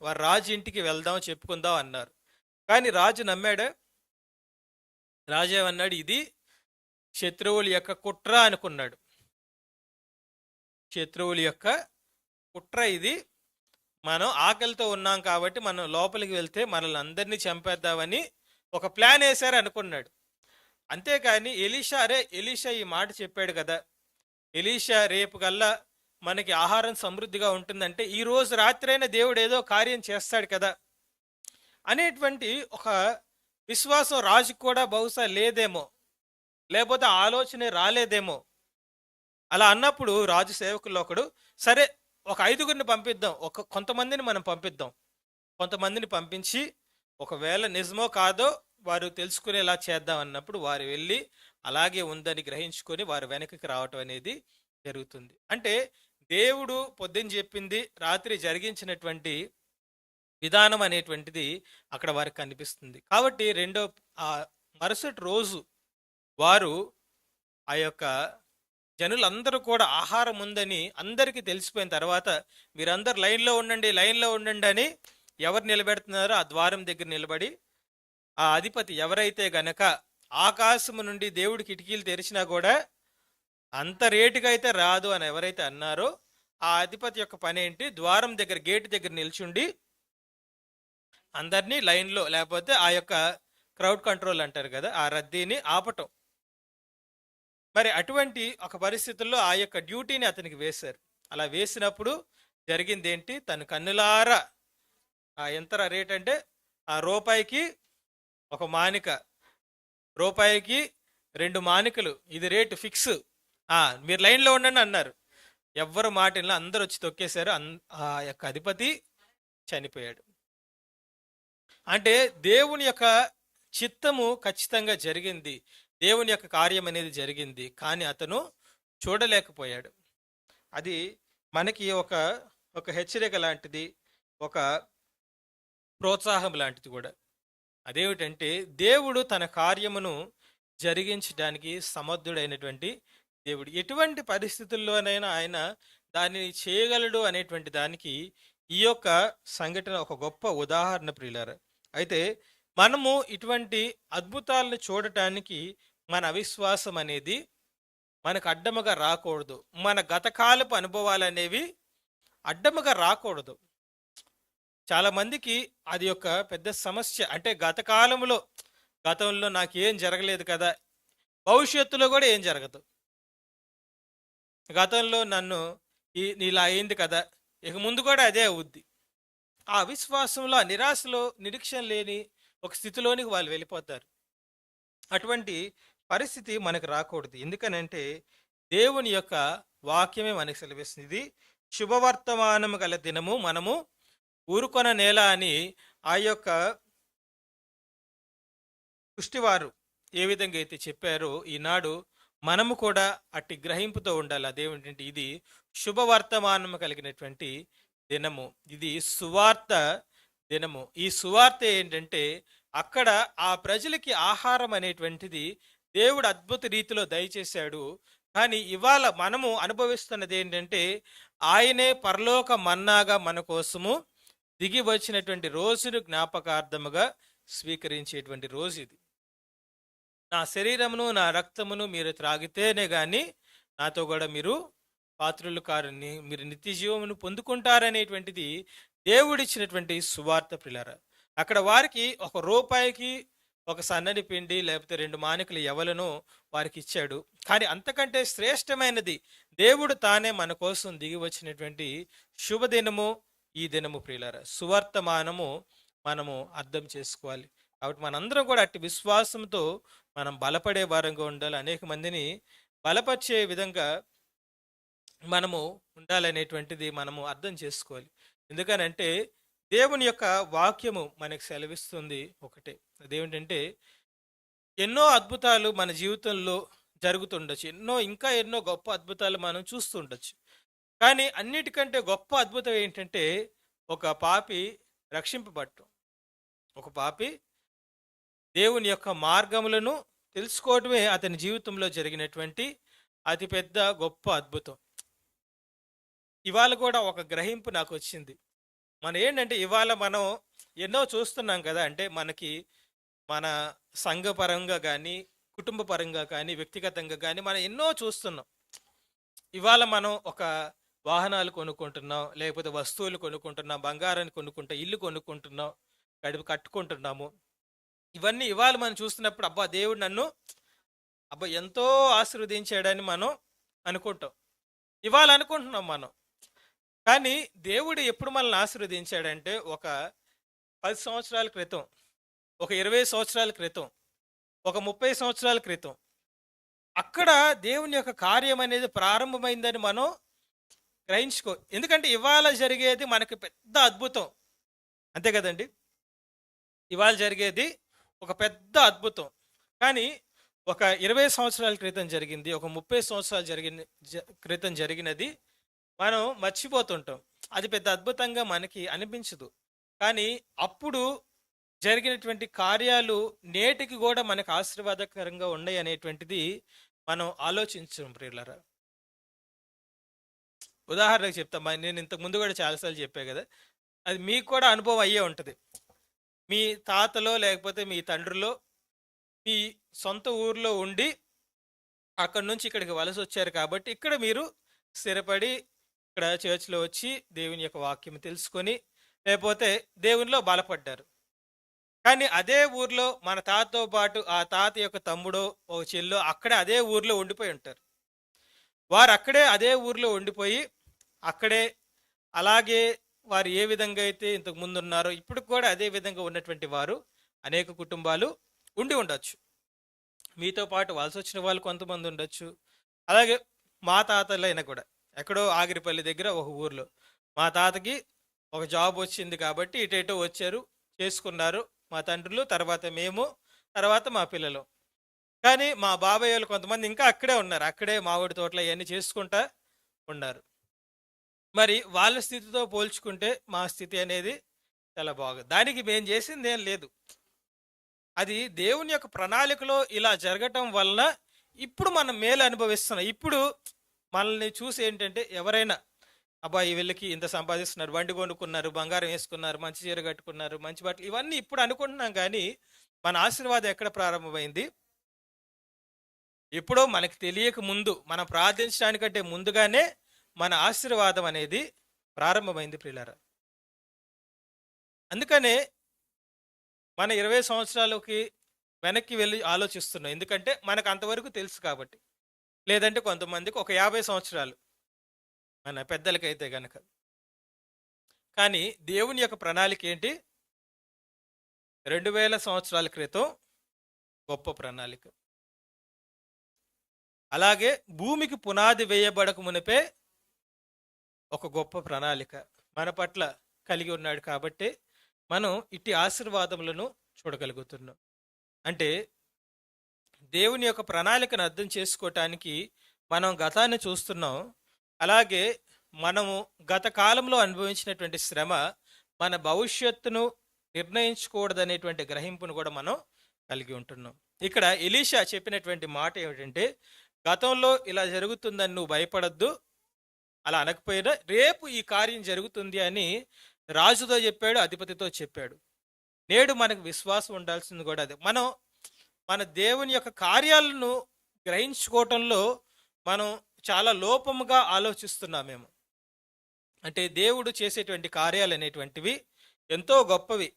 వారు రాజు ఇంటికి వెళ్దాం చెప్పుకుందాం అన్నారు. కానీ రాజు నమ్మాడా? రాజు ఏమన్నాడు? ఇది శత్రువుల యొక్క కుట్ర అనుకున్నాడు. శత్రువుల యొక్క కుట్ర ఇది, మనం ఆకలితో ఉన్నాం కాబట్టి మనం లోపలికి వెళ్తే మనల్ని అందరినీ చంపేద్దామని ఒక ప్లాన్ వేశారు అనుకున్నాడు. అంతేకాని ఎలీషా ఈ మాట చెప్పాడు కదా, ఎలీషా రేపు కల్లా మనకి ఆహారం సమృద్ధిగా ఉంటుందంటే ఈ రోజు రాత్రైనా దేవుడు ఏదో కార్యం చేస్తాడు కదా అనేటువంటి ఒక విశ్వాసం రాజుకు కూడా బహుశా లేదేమో, లేకపోతే ఆలోచనే రాలేదేమో. అలా అన్నప్పుడు రాజు సేవకుల్లో ఒకడు, సరే ఒక 5గురిని పంపిద్దాం, కొంతమందిని మనం పంపిద్దాం, కొంతమందిని పంపించి ఒకవేళ నిజమో కాదో వారు తెలుసుకునేలా చేద్దాం అన్నప్పుడు వారు వెళ్ళి అలాగే ఉందని గ్రహించుకొని వారు వెనక్కి రావటం అనేది జరుగుతుంది. అంటే దేవుడు పొద్దున్న చెప్పింది రాత్రి జరిగించినటువంటి విధానం అనేటువంటిది అక్కడ వారికి కనిపిస్తుంది. కాబట్టి మరుసటి రోజు వారు ఆ యొక్క జనులందరూ కూడా ఆహారం ఉందని అందరికీ తెలిసిపోయిన తర్వాత మీరందరూ లైన్లో ఉండండి అని ఎవరు నిలబెడుతున్నారో ఆ ద్వారం దగ్గర నిలబడి ఆ అధిపతి ఎవరైతే గనక ఆకాశము నుండి దేవుడి కిటికీలు తెరిచినా కూడా అంత రేటుగా అయితే రాదు అని ఎవరైతే అన్నారో ఆ అధిపతి యొక్క పని ఏంటి? ద్వారం దగ్గర గేటు దగ్గర నిల్చుండి అందరినీ లైన్లో, లేకపోతే ఆ యొక్క క్రౌడ్ కంట్రోల్ అంటారు కదా, ఆ రద్దీని ఆపటం. మరి అటువంటి ఒక పరిస్థితుల్లో ఆ యొక్క డ్యూటీని అతనికి వేశారు. అలా వేసినప్పుడు జరిగింది ఏంటి? తన కన్నులారా ఎంత రేట్ అంటే ఆ రూపాయికి ఒక మానిక, రూపాయికి 2 మానికలు, ఇది రేటు ఫిక్స్, మీరు లైన్లో ఉండండి అన్నారు. ఎవ్వరు మాటల్లో అందరూ వచ్చి తొక్కేశారు. ఆ యొక్క అధిపతి చనిపోయాడు. అంటే దేవుని యొక్క చిత్తము ఖచ్చితంగా జరిగింది, దేవుని యొక్క కార్యం అనేది జరిగింది, కానీ అతను చూడలేకపోయాడు. అది మనకి ఒక ఒక హెచ్చరిక లాంటిది, ఒక ప్రోత్సాహం లాంటిది కూడా. అదేమిటంటే దేవుడు తన కార్యమును జరిగించడానికి సమర్థుడైనటువంటి దేవుడు. ఎటువంటి పరిస్థితుల్లోనైనా ఆయన దానిని చేయగలడు అనేటువంటి దానికి ఈ యొక్క సంఘటన ఒక గొప్ప ఉదాహరణ ప్రియులారా. అయితే మనము ఇటువంటి అద్భుతాలను చూడటానికి మన అవిశ్వాసం అనేది మనకు అడ్డముగా రాకూడదు. మన గతకాలపు అనుభవాలు అనేవి అడ్డముగా రాకూడదు. చాలా మందికి అది ఒక పెద్ద సమస్య. అంటే గతంలో నాకేం జరగలేదు కదా, భవిష్యత్తులో కూడా ఏం జరగదు. గతంలో నన్ను ఇలా అయింది కదా, ఇక ముందు కూడా అదే అవుద్ది. ఆ అవిశ్వాసంలో, ఆ నిరాశలో, నిరీక్షణ లేని ఒక స్థితిలోనికి వాళ్ళు వెళ్ళిపోతారు. అటువంటి పరిస్థితి మనకు రాకూడదు. ఎందుకనంటే దేవుని యొక్క వాక్యమే మనకు సెలవిస్తుంది. ఇది శుభవర్తమానము గల దినము, మనము ఊరుకొన నేల అని ఆ యొక్క సృష్టివారు ఏ విధంగా అయితే చెప్పారో ఈనాడు మనము కూడా అట్టి గ్రహింపుతో ఉండాలి. అదేమిటంటే ఇది శుభవర్తమానము కలిగినటువంటి దినము, ఇది సువార్త దినము. ఈ సువార్త ఏంటంటే అక్కడ ఆ ప్రజలకి ఆహారం అనేటువంటిది దేవుడు అద్భుత రీతిలో దయచేశాడు. కానీ ఇవాళ మనము అనుభవిస్తున్నది ఏంటంటే ఆయనే పరలోక మన్నాగా మన కోసము దిగి వచ్చినటువంటి రోజును జ్ఞాపకార్థముగా స్వీకరించేటువంటి రోజు ఇది. నా శరీరమును నా రక్తమును మీరు త్రాగితేనే గాని నాతో కూడా మీరు పాత్రులు కారని, మీరు నిత్య జీవమును పొందుకుంటారనేటువంటిది దేవుడిచ్చినటువంటి సువార్త ప్రియులారా. అక్కడ వారికి ₹1 ఒక సన్నని పిండి లేకపోతే 2 మానికలు ఎవలను వారికి ఇచ్చాడు. కానీ అంతకంటే శ్రేష్టమైనది దేవుడు తానే మన కోసం దిగి వచ్చినటువంటి శుభదినము ఈ దినము ప్రియులారా. సువర్తమానము మనము అర్థం చేసుకోవాలి. కాబట్టి మనందరం కూడా అట్టి విశ్వాసంతో మనం బలపడే వారంగా ఉండాలి. అనేక మందిని బలపరిచే విధంగా మనము ఉండాలనేటువంటిది మనము అర్థం చేసుకోవాలి. ఎందుకనంటే దేవుని యొక్క వాక్యము మనకు సెలవిస్తుంది ఒకటే, అదేమిటంటే ఎన్నో అద్భుతాలు మన జీవితంలో జరుగుతుండొచ్చు, ఇంకా ఎన్నో గొప్ప అద్భుతాలు మనం చూస్తుండొచ్చు. కానీ అన్నిటికంటే గొప్ప అద్భుతం ఏంటంటే ఒక పాపి రక్షింపబడటం, ఒక పాపి దేవుని యొక్క మార్గములను తెలుసుకోవటమే అతని జీవితంలో జరిగినటువంటి అతిపెద్ద గొప్ప అద్భుతం. ఇవాళ కూడా ఒక గ్రహింపు నాకు వచ్చింది. ఏంటంటే ఇవాళ మనం ఎన్నో చూస్తున్నాం కదా, అంటే మన సంఘపరంగా కానీ, కుటుంబ పరంగా కానీ, వ్యక్తిగతంగా కానీ మనం ఎన్నో చూస్తున్నాం. ఇవాళ మనం ఒక వాహనాలు కొనుక్కుంటున్నాం, లేకపోతే వస్తువులు కొనుక్కుంటున్నాం, బంగారాన్ని కొనుక్కుంటాం, ఇల్లు కొనుక్కుంటున్నాం, కట్టుకుంటున్నాము. ఇవన్నీ ఇవాళ మనం చూస్తున్నప్పుడు అబ్బా దేవుడు నన్ను ఎంతో ఆశీర్వదించాడని మనం అనుకుంటాం, ఇవాళ అనుకుంటున్నాం మనం. కానీ దేవుడు ఎప్పుడు మనల్ని ఆశీర్వదించాడంటే ఒక 10 సంవత్సరాల క్రితం, ఒక 20 సంవత్సరాల క్రితం, ఒక 30 సంవత్సరాల క్రితం అక్కడ దేవుని యొక్క కార్యం అనేది ప్రారంభమైందని మనం గ్రహించుకో. ఎందుకంటే ఇవాళ జరిగేది మనకి పెద్ద అద్భుతం, అంతే కదండి. ఇవాళ జరిగేది ఒక పెద్ద అద్భుతం. కానీ ఒక 20 సంవత్సరాల క్రితం జరిగింది, ఒక 30 సంవత్సరాలు క్రితం జరిగినది మనం మర్చిపోతుంటాం. అది పెద్ద అద్భుతంగా మనకి అనిపించదు. కానీ అప్పుడు జరిగినటువంటి కార్యాలు నేటికి కూడా మనకు ఆశీర్వాదకరంగా ఉన్నాయి అనేటువంటిది మనం ఆలోచించాం ప్రియులారా. ఉదాహరణకు చెప్తాం, నేను ఇంతకు ముందు కూడా చాలాసార్లు చెప్పా కదా, అది మీకు కూడా అనుభవం అయ్యే ఉంటుంది. మీ తాతలో లేకపోతే మీ తండ్రిలో మీ సొంత ఊర్లో ఉండి అక్కడి నుంచి ఇక్కడికి వలస వచ్చారు కాబట్టి ఇక్కడ మీరు స్థిరపడి ఇక్కడ చర్చ్లో వచ్చి దేవుని యొక్క వాక్యం తెలుసుకొని లేకపోతే దేవునిలో బలపడ్డారు. కానీ అదే ఊర్లో మన తాతతో పాటు ఆ తాత యొక్క తమ్ముడో ఒక చెల్లో అక్కడే అదే ఊర్లో ఉండిపోయి ఉంటారు. వారు అక్కడే అదే ఊర్లో ఉండిపోయి అక్కడే అలాగే వారు ఏ విధంగా అయితే ఇంతకు ముందు ఉన్నారో ఇప్పుడు కూడా అదే విధంగా ఉన్నటువంటి వారు అనేక కుటుంబాలు ఉండి ఉండొచ్చు. మీతో పాటు వలస వచ్చిన వాళ్ళు కొంతమంది ఉండొచ్చు. అలాగే మా తాతలైనా కూడా ఎక్కడో ఆగిరిపల్లి దగ్గర ఒక ఊర్లో మా తాతకి ఒక జాబ్ వచ్చింది కాబట్టి ఇటేటో వచ్చారు, చేసుకున్నారు. మా తండ్రులు, తర్వాత మేము, తర్వాత మా పిల్లలు. కానీ మా బాబాయ్ వాళ్ళు కొంతమంది ఇంకా అక్కడే ఉన్నారు. అక్కడే మామిడి తోటలు ఇవన్నీ చేసుకుంటా ఉన్నారు. మరి వాళ్ళ స్థితితో పోల్చుకుంటే మా స్థితి అనేది చాలా బాగుంది. దానికి మేము చేసింది ఏం లేదు. అది దేవుని యొక్క ప్రణాళికలో ఇలా జరగటం వలన ఇప్పుడు మనం మేలు అనుభవిస్తున్నాం. ఇప్పుడు మనల్ని చూసి ఏంటంటే ఎవరైనా అబ్బాయి వీళ్ళకి ఇంత సంపాదిస్తున్నారు, బండి కొనుక్కున్నారు, బంగారం వేసుకున్నారు, మంచి చీర కట్టుకున్నారు, మంచి బట్టలు, ఇవన్నీ ఇప్పుడు అనుకుంటున్నాం. కానీ మన ఆశీర్వాదం ఎక్కడ ప్రారంభమైంది? ఎప్పుడో మనకి తెలియక ముందు, మనం ప్రార్థించడానికంటే ముందుగానే మన ఆశీర్వాదం అనేది ప్రారంభమైంది ప్రియులారా. అందుకనే మన 20 సంవత్సరాలకి వెనక్కి వెళ్ళి ఆలోచిస్తున్నాం. ఎందుకంటే మనకు అంతవరకు తెలుసు కాబట్టి. లేదంటే కొంతమందికి ఒక 50 సంవత్సరాలు మన పెద్దలకైతే గనక. కానీ దేవుని యొక్క ప్రణాళిక ఏంటి? 2000 సంవత్సరాల క్రితం గొప్ప ప్రణాళిక. అలాగే భూమికి పునాది వేయబడక మునిపే ఒక గొప్ప ప్రణాళిక మన పట్ల కలిగి ఉన్నాడు కాబట్టి మనం ఇట్టి ఆశీర్వాదములను చూడగలుగుతున్నాం. అంటే దేవుని యొక్క ప్రణాళికను అర్థం చేసుకోవటానికి మనం గతాన్ని చూస్తున్నాం. అలాగే మనము గత కాలంలో అనుభవించినటువంటి శ్రమ మన భవిష్యత్తును నిర్ణయించకూడదనేటువంటి గ్రహింపును కూడా మనం కలిగి ఉంటున్నాం. ఇక్కడ ఎలీషా చెప్పినటువంటి మాట ఏమిటంటే, గతంలో ఇలా జరుగుతుందని నువ్వు భయపడద్దు, అలా అనకపోయినా రేపు ఈ కార్యం జరుగుతుంది అని రాజుతో చెప్పాడు, అధిపతితో చెప్పాడు. నేడు మనకు విశ్వాసం ఉండాల్సింది కూడా అదే. మనం మన దేవుని యొక్క కార్యాలను గ్రహించుకోవటంలో మనం చాలా లోపముగా ఆలోచిస్తున్నామేమో. అంటే దేవుడు చేసేటువంటి కార్యాలు అనేటువంటివి ఎంతో గొప్పవి.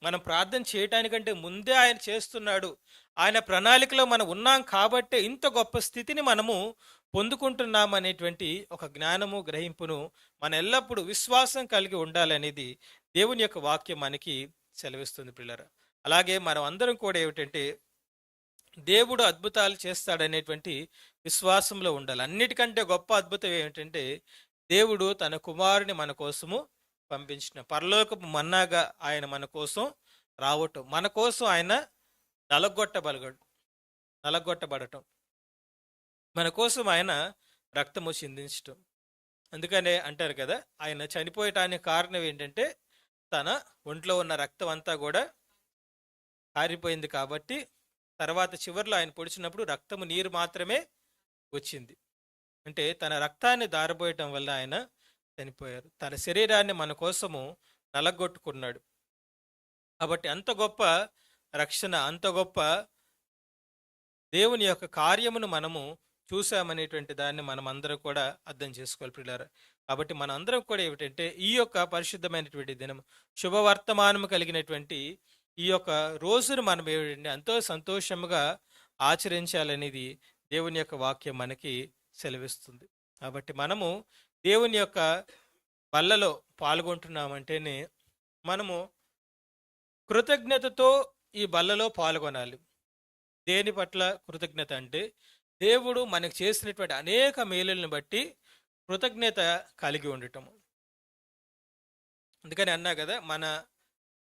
మనం ప్రార్థన చేయటానికంటే ముందే ఆయన చేస్తున్నాడు. ఆయన ప్రణాళికలో మనం ఉన్నాం కాబట్టే ఇంత గొప్ప స్థితిని మనము పొందుకుంటున్నాం అనేటువంటి ఒక జ్ఞానము, గ్రహింపును మన ఎల్లప్పుడూ విశ్వాసం కలిగి ఉండాలనేది దేవుని యొక్క వాక్యం మనకి సెలవిస్తుంది పిల్లరా. అలాగే మనం అందరం కూడా ఏమిటంటే దేవుడు అద్భుతాలు చేస్తాడనేటువంటి విశ్వాసంలో ఉండాలి. అన్నిటికంటే గొప్ప అద్భుతం ఏమిటంటే దేవుడు తన కుమారుని మన కోసము పంపించిన పరలోకపు మన్నాగా ఆయన మన కోసం రావటం, మన కోసం ఆయన నలగొట్టబడటం, మన కోసం ఆయన రక్తము చిందించటం. అందుకనే అంటారు కదా, ఆయన చనిపోయటానికి కారణం ఏంటంటే తన ఒంట్లో ఉన్న రక్తం అంతా కూడా కారిపోయింది కాబట్టి తర్వాత చివరిలో ఆయన పొడిచినప్పుడు రక్తము నీరు మాత్రమే వచ్చింది. అంటే తన రక్తాన్ని దారబోయటం వల్ల ఆయన చనిపోయారు. తన శరీరాన్ని మన కోసము నలగొట్టుకున్నాడు. కాబట్టి అంత గొప్ప రక్షణ, అంత గొప్ప దేవుని యొక్క కార్యమును మనము చూసామనేటువంటి దాన్ని మనం అందరం కూడా అర్థం చేసుకోవాలి ప్రియులారా. కాబట్టి మన అందరం కూడా ఏమిటంటే ఈ యొక్క పరిశుద్ధమైనటువంటి దినం, శుభవర్తమానము కలిగినటువంటి ఈ యొక్క రోజును మనం ఏమిటంటే ఎంతో సంతోషముగా ఆచరించాలనేది దేవుని యొక్క వాక్యం మనకి సెలవిస్తుంది. కాబట్టి మనము దేవుని యొక్క బల్లలో పాల్గొంటున్నామంటేనే మనము కృతజ్ఞతతో ఈ బల్లలో పాల్గొనాలి. దేని పట్ల కృతజ్ఞత అంటే దేవుడు మనకు చేసినటువంటి అనేక మేలులను బట్టి కృతజ్ఞత కలిగి ఉండటము. అందుకని అన్నా కదా,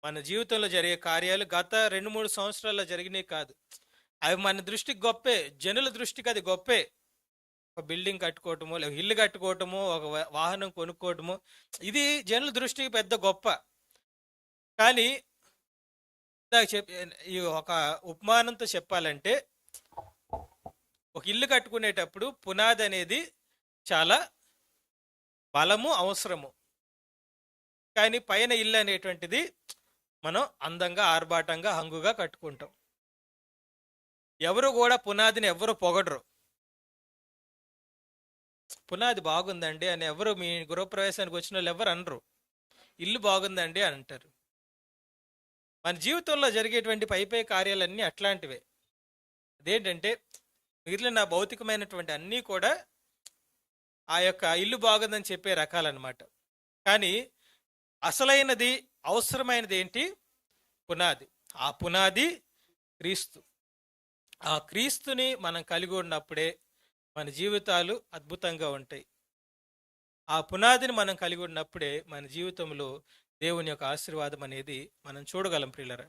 మన జీవితంలో జరిగే కార్యాలు గత 2-3 సంవత్సరాల్లో జరిగినాయి కాదు. అవి మన దృష్టికి గొప్పే, జనుల దృష్టికి అది గొప్పే. ఒక బిల్డింగ్ కట్టుకోవటము, లేదా ఇల్లు కట్టుకోవటము, ఒక వాహనం కొనుక్కోవటము, ఇది జనుల దృష్టికి పెద్ద గొప్ప. కానీ ఈ ఒక ఉపమానంతో చెప్పాలంటే, ఒక ఇల్లు కట్టుకునేటప్పుడు పునాది అనేది చాలా బలము అవసరము. కానీ పైన ఇల్లు అనేటువంటిది మనం అందంగా, ఆర్భాటంగా, హంగుగా కట్టుకుంటాం. ఎవరు కూడా పునాదిని ఎవరు పొగడరు. పునాది బాగుందండి అని ఎవరు, మీ గృహప్రవేశానికి వచ్చిన వాళ్ళు ఎవరు అనరు. ఇల్లు బాగుందండి అని అంటారు. మన జీవితంలో జరిగేటువంటి పై కార్యాలన్నీ అట్లాంటివే. అదేంటంటే మిగిలిన భౌతికమైనటువంటి అన్నీ కూడా ఆ యొక్క ఇల్లు బాగుందని చెప్పే రకాలన్నమాట. కానీ అసలైనది, అవసరమైనది ఏంటి? పునాది. ఆ పునాది క్రీస్తు. ఆ క్రీస్తుని మనం కలిగి ఉన్నప్పుడే మన జీవితాలు అద్భుతంగా ఉంటాయి. ఆ పునాదిని మనం కలిగి ఉన్నప్పుడే మన జీవితంలో దేవుని యొక్క ఆశీర్వాదం అనేది మనం చూడగలం ప్రియులరా.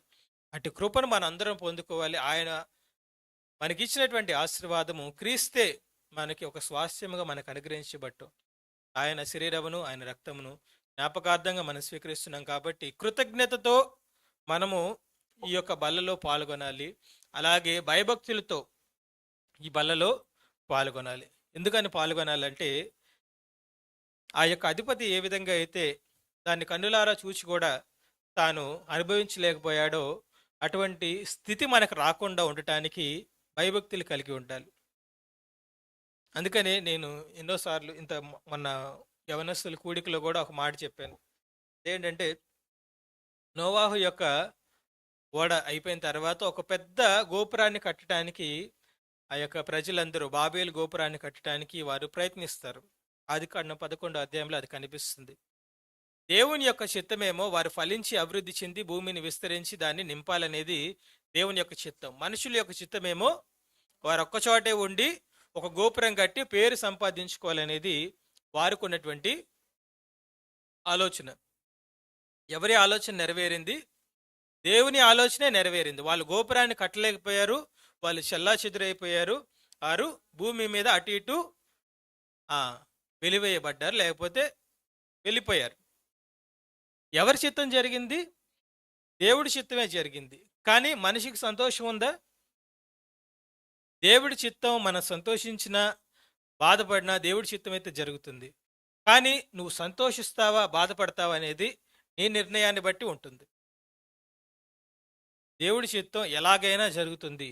అటు కృపను మనం అందరం పొందుకోవాలి. ఆయన మనకిచ్చినటువంటి ఆశీర్వాదము క్రీస్తే మనకి ఒక స్వాస్థ్యముగా మనకు అనుగ్రహించబట్టు. ఆయన శరీరమును, ఆయన రక్తమును జ్ఞాపకార్థంగా మనం స్వీకరిస్తున్నాం కాబట్టి కృతజ్ఞతతో మనము ఈ యొక్క బల్లలో పాల్గొనాలి. అలాగే భయభక్తులతో ఈ బల్లలో పాల్గొనాలి. ఎందుకని పాల్గొనాలంటే ఆ యొక్క అధిపతి ఏ విధంగా అయితే దాన్ని కన్నులారా చూచి కూడా తాను అనుభవించలేకపోయాడో అటువంటి స్థితి మనకు రాకుండా ఉండటానికి భయభక్తులు కలిగి ఉండాలి. అందుకనే నేను ఎన్నోసార్లు మొన్న యవనస్తుల కూడికలో కూడా ఒక మాట చెప్పాను. ఏంటంటే నోవాహు యొక్క ఓడ అయిపోయిన తర్వాత ఒక పెద్ద గోపురాన్ని కట్టడానికి ఆ యొక్క ప్రజలందరూ బాబేలు గోపురాన్ని కట్టడానికి వారు ప్రయత్నిస్తారు. ఆదికాండం 11వ అధ్యాయంలో అది కనిపిస్తుంది. దేవుని యొక్క చిత్తమేమో వారు ఫలించి అభివృద్ధి చెంది భూమిని విస్తరించి దాన్ని నింపాలనేది దేవుని యొక్క చిత్తం. మనుషుల యొక్క చిత్తమేమో వారు ఒక్కచోటే ఉండి ఒక గోపురం కట్టి పేరు సంపాదించుకోవాలనేది వారికి ఉన్నటువంటి ఆలోచన. ఎవరి ఆలోచన నెరవేరింది? దేవుని ఆలోచనే నెరవేరింది. వాళ్ళు గోపురాన్ని కట్టలేకపోయారు, వాళ్ళు చెల్లాచెదురైపోయారు. వారు భూమి మీద అటు ఇటు వెలివేయబడ్డారు, లేకపోతే వెళ్ళిపోయారు. ఎవరి చిత్తం జరిగింది? దేవుడి చిత్తమే జరిగింది. కానీ మనిషికి సంతోషం ఉందా? దేవుడి చిత్తం మనం సంతోషించినా బాధపడినా దేవుడి చిత్తం అయితే జరుగుతుంది. కానీ నువ్వు సంతోషిస్తావా బాధపడతావా అనేది నీ నిర్ణయాన్ని బట్టి ఉంటుంది. దేవుడి చిత్తం ఎలాగైనా జరుగుతుంది,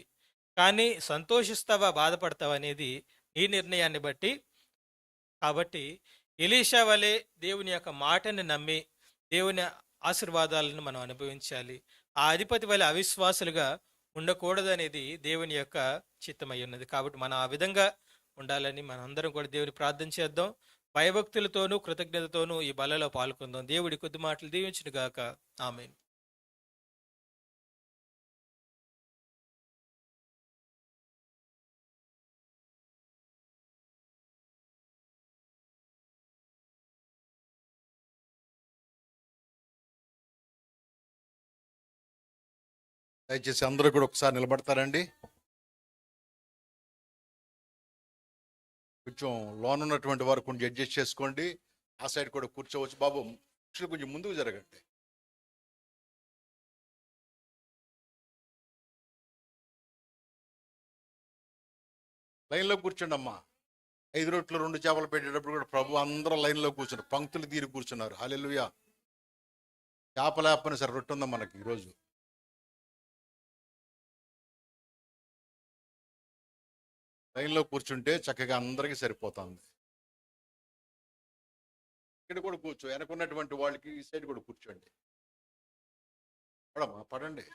కానీ సంతోషిస్తావా బాధపడతావా అనేది నీ నిర్ణయాన్ని బట్టి. కాబట్టి ఎలీషా వలె దేవుని యొక్క మాటని నమ్మి దేవుని ఆశీర్వాదాలను మనం అనుభవించాలి. ఆ అధిపతి వలె అవిశ్వాసులుగా ఉండకూడదనేది దేవుని యొక్క చిత్తమై ఉన్నది. కాబట్టి మనం ఆ విధంగా ఉండాలని మనందరం కూడా దేవుని ప్రార్థన చేద్దాం. భయభక్తులతోనూ కృతజ్ఞతతోనూ ఈ బలలో పాల్గొందాం. దేవుడి కొద్ది మాటలు దీవించును గాక. ఆమేన్. దయచేసి అందరూ కూడా ఒకసారి నిలబడతారండి. కొంచెం లోన్ ఉన్నటువంటి వారు కొంచెం అడ్జస్ట్ చేసుకోండి. ఆ సైడ్ కూడా కూర్చోవచ్చు. బాబు కొంచెం ముందుకు జరగండి. లైన్లో కూర్చోండి అమ్మా. 5 రొట్టెలు 2 చేపలు పెట్టేటప్పుడు కూడా ప్రభు అందరూ లైన్లో కూర్చున్నారు, పంక్తులు తీరి కూర్చున్నారు. హల్లెలూయా. చేప లేకపోయినా సరే రొట్టె ఉందా మనకి ఈరోజు. లైన్లో కూర్చుంటే చక్కగా అందరికీ సరిపోతుంది. ఇక్కడ కూడా కూర్చో, వెనకున్నటువంటి వాళ్ళకి ఈ సైడ్ కూడా కూర్చోండి. పడమ్మా, పడండి.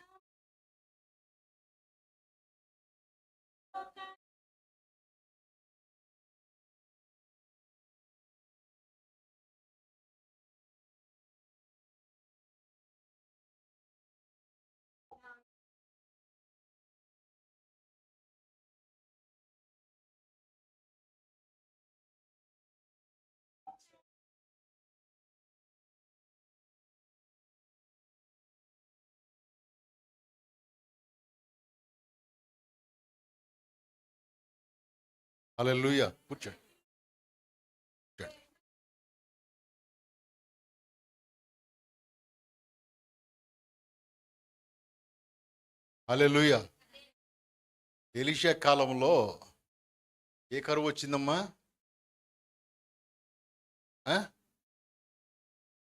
హల్లెలూయా. కూర్చోండి. హల్లెలూయా. ఎలీషా కాలంలో ఏ కరువు వచ్చిందమ్మా?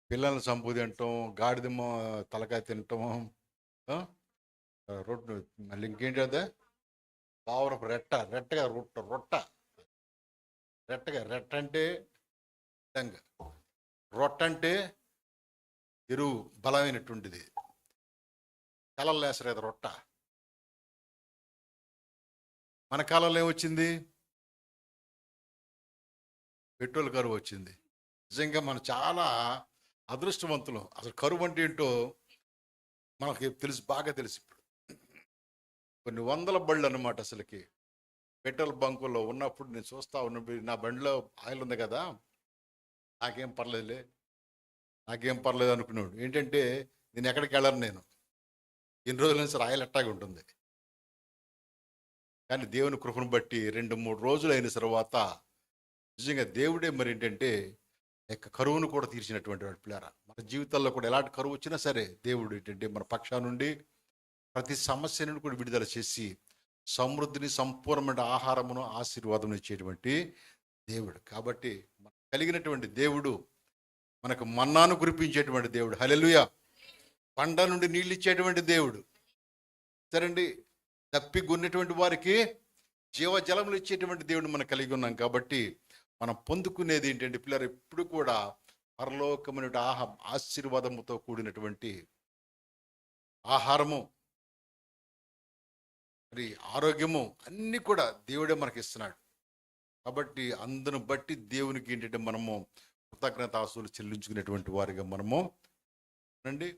పిల్లల్ని చంపు తింటాం, గాడిదమ్మ తలకాయ తింటాం, రొట్టె, మళ్ళీ ఇంకేంటి అదే పావురపు రెట్టగా రెట్ట అంటే రొట్ట అంటే ఎరువు బలమైనటువంటిది. కలలు లేసరు కదా రొట్ట. మన కాలంలో ఏమొచ్చింది? పెట్రోల్ కరువు వచ్చింది. నిజంగా మనం చాలా అదృష్టవంతులు. అసలు కరువు అంటే ఏంటో మనకి తెలుసు, బాగా తెలుసు. ఇప్పుడు కొన్ని వందల బళ్ళు అన్నమాట అసలుకి. పెట్రోల్ బంకుల్లో ఉన్నప్పుడు నేను చూస్తా ఉన్నప్పుడు నా బండిలో ఆయిల్ ఉంది కదా, నాకేం పర్లేదులే, నాకేం పర్లేదు అనుకున్నాడు. ఏంటంటే నేను ఎక్కడికి వెళ్ళను, నేను ఎన్ని రోజుల నుంచి ఆయిల్ అట్టాగే ఉంటుంది. కానీ దేవుని కృపను బట్టి 2-3 రోజులు అయిన తర్వాత నిజంగా దేవుడే మరి ఏంటంటే యొక్క కరువును కూడా తీర్చినటువంటి వాడు. పిల్లారా, మన జీవితాల్లో కూడా ఎలాంటి కరువు వచ్చినా సరే దేవుడు ఏంటంటే మన పక్షా నుండి ప్రతి సమస్య నుండి కూడా విడుదల చేసి సమృద్ధిని, సంపూర్ణమైన ఆహారమును, ఆశీర్వాదం ఇచ్చేటువంటి దేవుడు. కాబట్టి మనకు కలిగినటువంటి దేవుడు మనకు మన్నాను కురిపించేటువంటి దేవుడు. హల్లెలూయా. పంట నుండి నీళ్ళు ఇచ్చేటువంటి దేవుడు. సరేండి, తప్పిగొన్నటువంటి వారికి జీవజలములు ఇచ్చేటువంటి దేవుడు మనం కలిగి ఉన్నాం. కాబట్టి మనం పొందుకునేది ఏంటంటే పిల్లలు ఎప్పుడు కూడా పరలోకమైన ఆశీర్వాదముతో కూడినటువంటి ఆహారము, మరి ఆరోగ్యము అన్నీ కూడా దేవుడే మనకి ఇస్తున్నాడు. కాబట్టి అందును బట్టి దేవునికి ఏంటంటే మనము కృతజ్ఞతాస్తులు చెల్లించుకునేటువంటి వారిగా మనము అండి.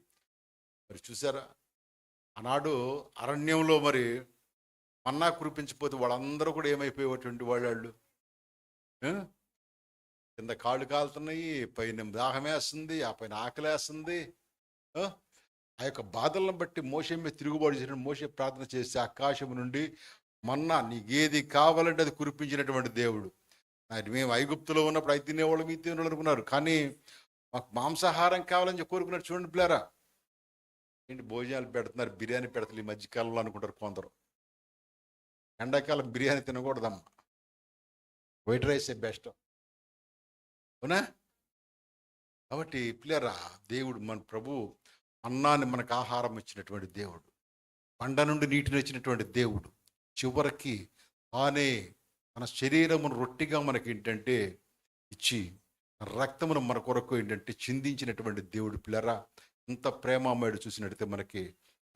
మరి చూసారా, ఆనాడు అరణ్యంలో మరి మన్నా కురిపించిపోతే వాళ్ళందరూ కూడా ఏమైపోయేటువంటి వాళ్ళు, కింద కాళ్ళు కాలుతున్నాయి, పైన దాహం వేస్తుంది, ఆ పైన ఆకలి వేస్తుంది. ఆ యొక్క బాధలను బట్టి మోషే మీద తిరుగుబాటు చేసిన మోషే ప్రార్థన చేసి ఆకాశం నుండి మన్నా నీకేది కావాలంటే అది కురిపించినటువంటి దేవుడు. అది మేము ఐగుప్తులో ఉన్నప్పుడు అయి తినేవాళ్ళు, మీ తినేవాళ్ళు అనుకున్నారు. కానీ మాకు మాంసాహారం కావాలని చెప్పి కోరుకున్నారు. చూడండి పిల్లారా, ఏంటి భోజనాలు పెడుతున్నారు, బిర్యానీ పెడతారు ఈ మధ్యకాలంలో అనుకుంటారు కొందరు. ఎండాకాలం బిర్యానీ తినకూడదమ్మా, వైట్ రైసే బెస్ట్, అవునా? కాబట్టి పిల్లరా, దేవుడు మన ప్రభు అన్నాన్ని మనకు ఆహారం ఇచ్చినటువంటి దేవుడు, పంట నుండి నీటిని ఇచ్చినటువంటి దేవుడు, చివరికి తానే మన శరీరమును రొట్టిగా మనకి ఏంటంటే ఇచ్చి రక్తమును మన కొరకు ఏంటంటే చిందించినటువంటి దేవుడు. పిల్లరా, ఇంత ప్రేమమయుడు చూసినట్టయితే మనకి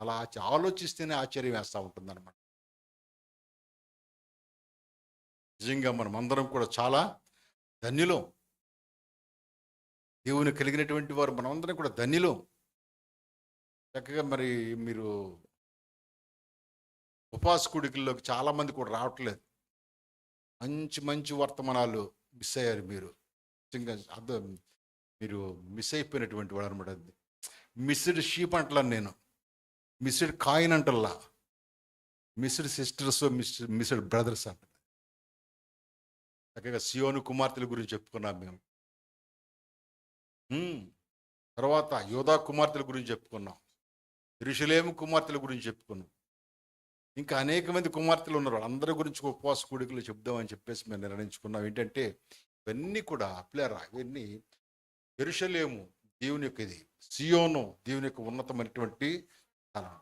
అలా ఆలోచిస్తేనే ఆశ్చర్యం వేస్తూ ఉంటుంది అనమాట. నిజంగా మనం అందరం కూడా చాలా ధన్యులం. దేవుని కలిగినటువంటి వారు మనం అందరం కూడా ధన్యులం. చక్కగా మరి మీరు ఉపవాస కూడికల్లోకి చాలామంది కూడా రావట్లేదు. మంచి మంచి వర్తమానాలు మిస్ అయ్యారు మీరు. నిజంగా అర్థం, మీరు మిస్ అయిపోయినటువంటి వాడు అనమాట. అది మిస్డ్ షీప్ అంటలా నేను, మిస్డ్ కాయిన్ అంటల్లా, మిస్డ్ సిస్టర్స్, మిస్డ్ బ్రదర్స్ అంట. చక్కగా సియోను కుమార్తెల గురించి చెప్పుకున్నాం మేము. తర్వాత యోధా కుమార్తెల గురించి చెప్పుకున్నాం, యెరూషలేము కుమార్తెల గురించి చెప్పుకున్నాం. ఇంకా అనేక మంది కుమార్తెలు ఉన్నారు, వాళ్ళందరి గురించి ఉపవాస కూడికలు చెప్దామని చెప్పేసి మేము నిర్ణయించుకున్నాం. ఏంటంటే ఇవన్నీ కూడా పిల్లరా, ఇవన్నీ యెరూషలేము దేవుని యొక్క ఇది, సియోను దేవుని యొక్క ఉన్నతమైనటువంటి స్థలం.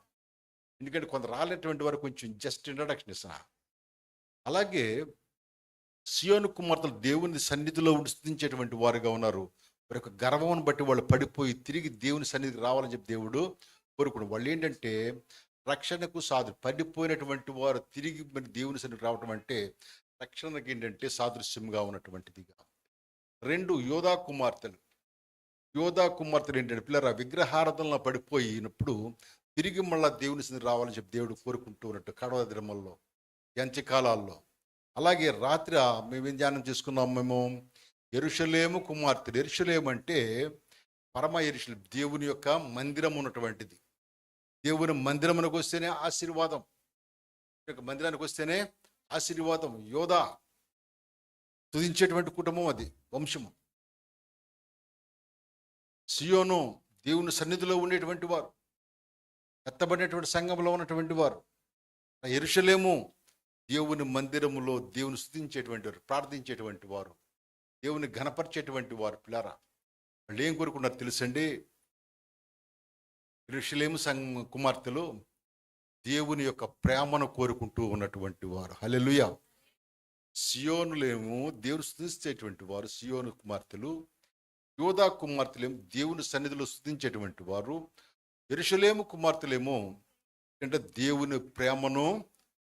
ఎందుకంటే కొంత రాలేటువంటి వారు కొంచెం జస్ట్ ఇంట్రడక్షన్ ఇస్తున్నా. అలాగే సియోను కుమార్తెలు దేవుని సన్నిధిలో స్థుతించేటువంటి వారుగా ఉన్నారు. వారి యొక్క గర్వమును బట్టి వాళ్ళు పడిపోయి తిరిగి దేవుని సన్నిధికి రావాలని చెప్పి దేవుడు కోరుకున్నాడు. వాళ్ళు ఏంటంటే రక్షణకు పడిపోయినటువంటి వారు తిరిగి మరి దేవుని సన్నిధికి రావటం అంటే రక్షణకి ఏంటంటే సాదృశ్యంగా ఉన్నటువంటిదిగా. 2 యోధా కుమార్తెలు. యోధా కుమార్తెలు ఏంటంటే పిల్లరా, విగ్రహారాధనలో పడిపోయినప్పుడు తిరిగి మళ్ళా దేవుని సన్నిధికి రావాలని చెప్పి దేవుడు కోరుకుంటూ ఉన్నట్టు కడవ దినముల్లో, అంత్యకాలాల్లో. అలాగే రాత్రి మేమేం ధ్యానం చేసుకున్నాం మేము, యెరూషలేము కుమార్తెలు. యెరూషలేము అంటే పరమ యెరూషలేము, దేవుని యొక్క మందిరం ఉన్నటువంటిది. దేవుని మందిరమునకు వస్తేనే ఆశీర్వాదం, మందిరానికి వస్తేనే ఆశీర్వాదం. యోధా స్తుతించేటువంటి కుటుంబం, అది వంశము. సియోను దేవుని సన్నిధిలో ఉండేటువంటి వారు, ఎత్తబడినటువంటి సంఘంలో ఉన్నటువంటి వారు. యెరూషలేము దేవుని మందిరములో దేవుని స్తుతించేటువంటి వారు, ప్రార్థించేటువంటి వారు, దేవుని ఘనపరిచేటువంటి వారు. పిల్లారా, వాళ్ళు ఏం కోరుకున్నారు తెలుసండి? యెరూషలేము కుమార్తెలు దేవుని యొక్క ప్రేమను కోరుకుంటూ ఉన్నటువంటి వారు. హల్లెలూయా. సియోనులేమో దేవుని స్తుతించేటువంటి వారు, సియోను కుమార్తెలు. యోధా కుమార్తెలేమో దేవుని సన్నిధిలో స్తుతించేటువంటి వారు. యెరూషలేము కుమార్తెలేమో అంటే దేవుని ప్రేమను